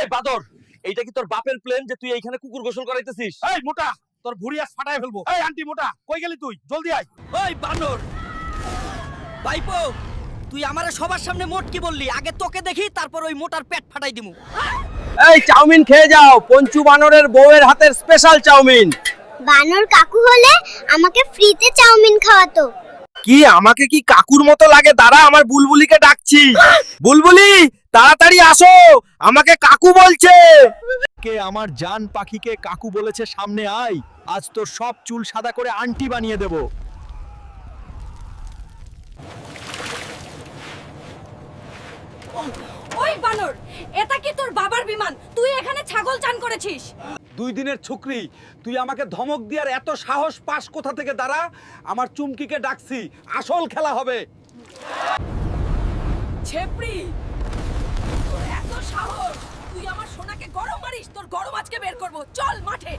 এই বাদর, এইটা কি তোর বাপের প্লেন যে তুই এইখানে কুকুর গোসল করাইতেছিস? এই মোটা, তোর ভুড়ি আজ ফাটায় ফেলবো। এই আন্টি মোটা, কই গেলি তুই? জলদি আয়। ওই বানর ভাইপো, তুই আমারে সবার সামনে মোট কি বললি? আগে তোকে দেখি, তারপর ওই মোটার পেট ফাটাই দিমু। এই চাউমিন খেয়ে যাও, পঞ্চু বানরের বউয়ের হাতের স্পেশাল চাউমিন। বানর কাকু হলে আমাকে ফ্রিতে চাউমিন খাওয়াতো। কি আমাকে কি কাকুর মতো লাগে? দাঁড়া, আমার বুলবুলিকে ডাকছি। বুলবুলি, তাড়াতাড়ি আসো, আমাকে কাকু বলছে। কে আমার জান পাখিকে কাকু বলেছে, সামনে আয়, আজ তোর সব চুল সাদা করে আন্টি বানিয়ে দেব। ওই বানর, এটা কি তোর বাবার বিমান? তুই এখানে ছাগল চান করেছিস? 2 দিনের ছুকরি, তুই আমাকে ধমক দিয়ার এত সাহস পাস কোথা থেকে? দাঁড়া, আমার চুমকিকে ডাকছি, আসল খেলা হবে। ছেপড়ি, তোর এত সাহস! তুই আমার সোনাকে গরম মারিস, তোর গরম আজকে বের করব। চল মাঠে।